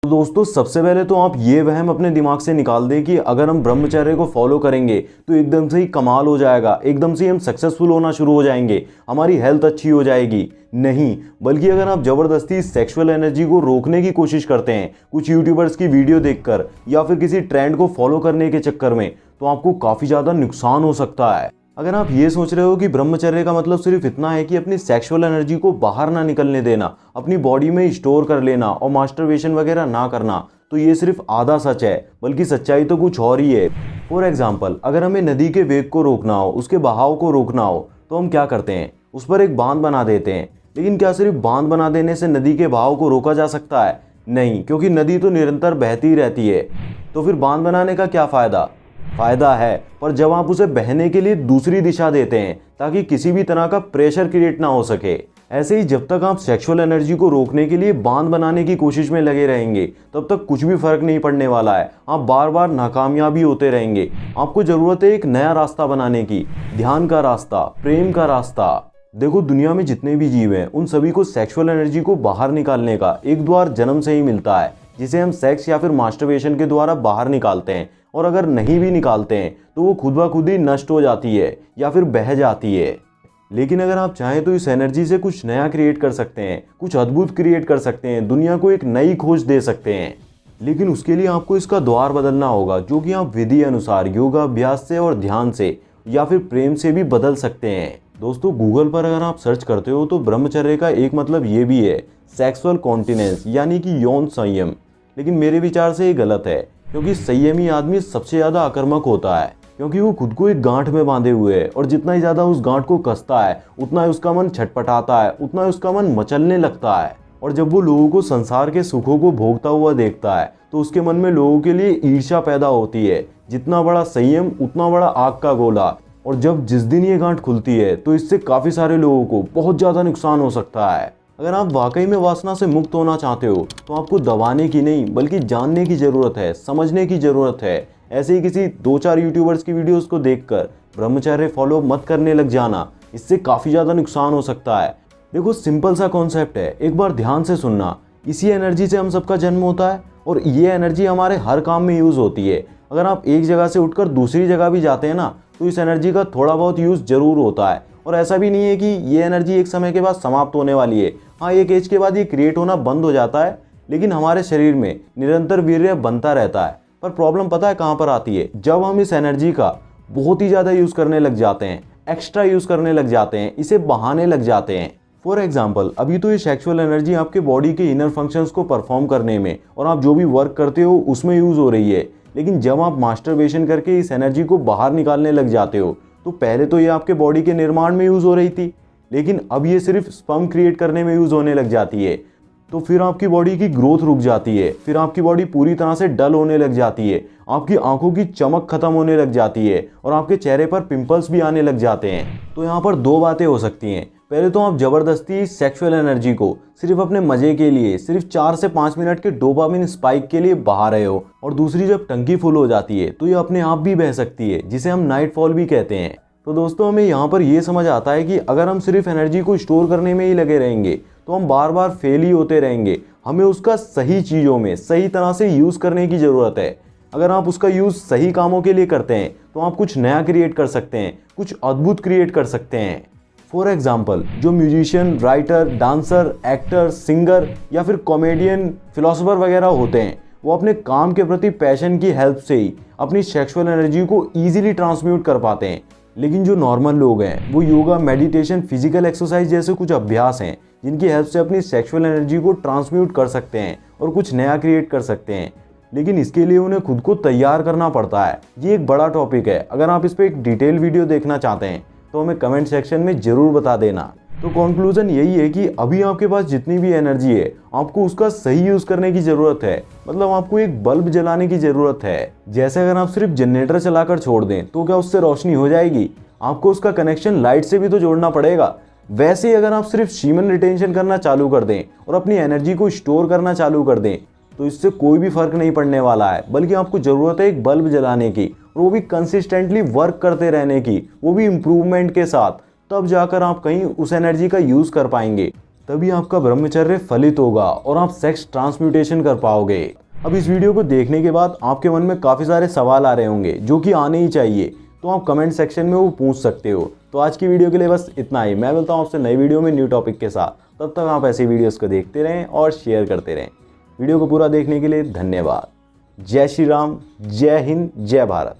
तो दोस्तों सबसे पहले तो आप ये वहम अपने दिमाग से निकाल दें कि अगर हम ब्रह्मचर्य को फॉलो करेंगे तो एकदम से ही कमाल हो जाएगा, एकदम से ही हम सक्सेसफुल होना शुरू हो जाएंगे, हमारी हेल्थ अच्छी हो जाएगी। नहीं, बल्कि अगर आप ज़बरदस्ती सेक्सुअल एनर्जी को रोकने की कोशिश करते हैं कुछ यूट्यूबर्स की वीडियो देखकर या फिर किसी ट्रेंड को फॉलो करने के चक्कर में, तो आपको काफ़ी ज़्यादा नुकसान हो सकता है। अगर आप ये सोच रहे हो कि ब्रह्मचर्य का मतलब सिर्फ इतना है कि अपनी सेक्सुअल एनर्जी को बाहर ना निकलने देना, अपनी बॉडी में स्टोर कर लेना और मास्टरबेशन वगैरह ना करना, तो ये सिर्फ आधा सच है, बल्कि सच्चाई तो कुछ और ही है। फॉर एग्जाम्पल, अगर हमें नदी के वेग को रोकना हो, उसके बहाव को रोकना हो, तो हम क्या करते हैं, उस पर एक बांध बना देते हैं। लेकिन क्या सिर्फ बांध बना देने से नदी के बहाव को रोका जा सकता है? नहीं, क्योंकि नदी तो निरंतर बहती रहती है। तो फिर बांध बनाने का क्या फायदा है, पर जब आप उसे बहने के लिए दूसरी दिशा देते हैं ताकि किसी भी तरह का प्रेशर क्रिएट ना हो सके। ऐसे ही जब तक आप सेक्सुअल एनर्जी को रोकने के लिए बांध बनाने की कोशिश में लगे रहेंगे तब तक कुछ भी फर्क नहीं पड़ने वाला है। आप बार बार नाकामयाबी होते रहेंगे। आपको जरूरत है एक नया रास्ता बनाने की, ध्यान का रास्ता, प्रेम का रास्ता। देखो, दुनिया में जितने भी जीव हैं उन सभी को सेक्सुअल एनर्जी को बाहर निकालने का एक द्वार जन्म से ही मिलता है, जिसे हम सेक्स या फिर मास्टरबेशन के द्वारा बाहर निकालते हैं। और अगर नहीं भी निकालते हैं तो वो खुद ब खुद ही नष्ट हो जाती है या फिर बह जाती है। लेकिन अगर आप चाहें तो इस एनर्जी से कुछ नया क्रिएट कर सकते हैं, कुछ अद्भुत क्रिएट कर सकते हैं, दुनिया को एक नई खोज दे सकते हैं। लेकिन उसके लिए आपको इसका द्वार बदलना होगा, जो कि आप विधि अनुसार योगा अभ्यास से और ध्यान से या फिर प्रेम से भी बदल सकते हैं। दोस्तों, गूगल पर अगर आप सर्च करते हो तो ब्रह्मचर्य का एक मतलब ये भी है सेक्सुअल कॉन्टिनेंस, यानी कि यौन संयम। लेकिन मेरे विचार से ये गलत है, क्योंकि संयमी आदमी सबसे ज़्यादा आक्रामक होता है, क्योंकि वो खुद को एक गांठ में बांधे हुए है और जितना ही ज़्यादा उस गांठ को कसता है उतना ही उसका मन छटपटाता है, उतना ही उसका मन मचलने लगता है। और जब वो लोगों को संसार के सुखों को भोगता हुआ देखता है तो उसके मन में लोगों के लिए ईर्ष्या पैदा होती है। जितना बड़ा संयम उतना बड़ा आग का गोला। और जब जिस दिन ये गांठ खुलती है तो इससे काफ़ी सारे लोगों को बहुत ज़्यादा नुकसान हो सकता है। अगर आप वाकई में वासना से मुक्त होना चाहते हो तो आपको दबाने की नहीं बल्कि जानने की ज़रूरत है, समझने की ज़रूरत है। ऐसे ही किसी 2-4 यूट्यूबर्स की वीडियोस को देखकर ब्रह्मचर्य फॉलो मत करने लग जाना, इससे काफ़ी ज़्यादा नुकसान हो सकता है। देखो, सिंपल सा कॉन्सेप्ट है, एक बार ध्यान से सुनना। इसी एनर्जी से हम सबका जन्म होता है और ये एनर्जी हमारे हर काम में यूज़ होती है। अगर आप एक जगह से उठकर दूसरी जगह भी जाते हैं ना, तो इस एनर्जी का थोड़ा बहुत यूज़ ज़रूर होता है। और ऐसा भी नहीं है कि ये एनर्जी एक समय के बाद समाप्त होने वाली है। हाँ, एक एज के बाद ये क्रिएट होना बंद हो जाता है, लेकिन हमारे शरीर में निरंतर वीर्य बनता रहता है। पर प्रॉब्लम पता है कहाँ पर आती है? जब हम इस एनर्जी का बहुत ही ज़्यादा यूज़ करने लग जाते हैं, एक्स्ट्रा यूज़ करने लग जाते हैं, इसे बहाने लग जाते हैं। फॉर एग्जाम्पल, अभी तो ये सेक्सुअल एनर्जी आपके बॉडी के इनर फंक्शंस को परफॉर्म करने में और आप जो भी वर्क करते हो उसमें यूज़ हो रही है। लेकिन जब आप मास्टरबेशन करके इस एनर्जी को बाहर निकालने लग जाते हो तो पहले तो ये आपके बॉडी के निर्माण में यूज़ हो रही थी, लेकिन अब ये सिर्फ स्पर्म क्रिएट करने में यूज़ होने लग जाती है। तो फिर आपकी बॉडी की ग्रोथ रुक जाती है, फिर आपकी बॉडी पूरी तरह से डल होने लग जाती है, आपकी आंखों की चमक खत्म होने लग जाती है और आपके चेहरे पर पिंपल्स भी आने लग जाते हैं। तो यहाँ पर दो बातें हो सकती हैं। पहले तो आप ज़बरदस्ती सेक्सुअल एनर्जी को सिर्फ अपने मज़े के लिए, सिर्फ 4 से 5 मिनट के डोपामिन स्पाइक के लिए बहा रहे हो, और दूसरी जब टंकी फुल हो जाती है तो ये अपने आप भी बह सकती है, जिसे हम नाइट फॉल भी कहते हैं। तो दोस्तों, हमें यहाँ पर ये समझ आता है कि अगर हम सिर्फ एनर्जी को स्टोर करने में ही लगे रहेंगे तो हम बार बार फेल ही होते रहेंगे। हमें उसका सही चीज़ों में सही तरह से यूज़ करने की ज़रूरत है। अगर आप उसका यूज़ सही कामों के लिए करते हैं तो आप कुछ नया क्रिएट कर सकते हैं, कुछ अद्भुत क्रिएट कर सकते हैं। फॉर एग्जाम्पल, जो musician, writer, dancer, actor, singer या फिर कॉमेडियन, फिलोसोफर वगैरह होते हैं, वो अपने काम के प्रति पैशन की हेल्प से ही अपनी सेक्सुअल एनर्जी को ईजिली ट्रांसम्यूट कर पाते हैं। लेकिन जो नॉर्मल लोग हैं वो योगा, मेडिटेशन, फिजिकल एक्सरसाइज जैसे कुछ अभ्यास हैं जिनकी हेल्प से अपनी सेक्सुअल एनर्जी को ट्रांसम्यूट कर सकते हैं और कुछ नया क्रिएट कर सकते हैं। लेकिन इसके लिए उन्हें खुद को तैयार करना पड़ता है। ये एक बड़ा टॉपिक है। अगर आप इस पर एक डिटेल वीडियो देखना चाहते हैं तो हमें कमेंट सेक्शन में ज़रूर बता देना। तो कंक्लूजन यही है कि अभी आपके पास जितनी भी एनर्जी है आपको उसका सही यूज़ करने की ज़रूरत है। मतलब आपको एक बल्ब जलाने की ज़रूरत है। जैसे अगर आप सिर्फ जनरेटर चलाकर छोड़ दें तो क्या उससे रोशनी हो जाएगी? आपको उसका कनेक्शन लाइट से भी तो जोड़ना पड़ेगा। वैसे ही अगर आप सिर्फ सीमन रिटेंशन करना चालू कर दें और अपनी एनर्जी को स्टोर करना चालू कर दें तो इससे कोई भी फर्क नहीं पड़ने वाला है। बल्कि आपको ज़रूरत है एक बल्ब जलाने की, और वो भी कंसिस्टेंटली वर्क करते रहने की, वो भी इम्प्रूवमेंट के साथ। तब जाकर आप कहीं उस एनर्जी का यूज़ कर पाएंगे। तभी आपका ब्रह्मचर्य फलित होगा और आप सेक्स ट्रांसम्यूटेशन कर पाओगे। अब इस वीडियो को देखने के बाद आपके मन में काफ़ी सारे सवाल आ रहे होंगे जो कि आने ही चाहिए, तो आप कमेंट सेक्शन में वो पूछ सकते हो। तो आज की वीडियो के लिए बस इतना ही। मैं मिलता हूँ आपसे नई वीडियो में न्यू टॉपिक के साथ। तब तक आप ऐसी वीडियोस को देखते रहें और शेयर करते रहें। वीडियो को पूरा देखने के लिए धन्यवाद। जय श्री राम, जय हिंद, जय भारत।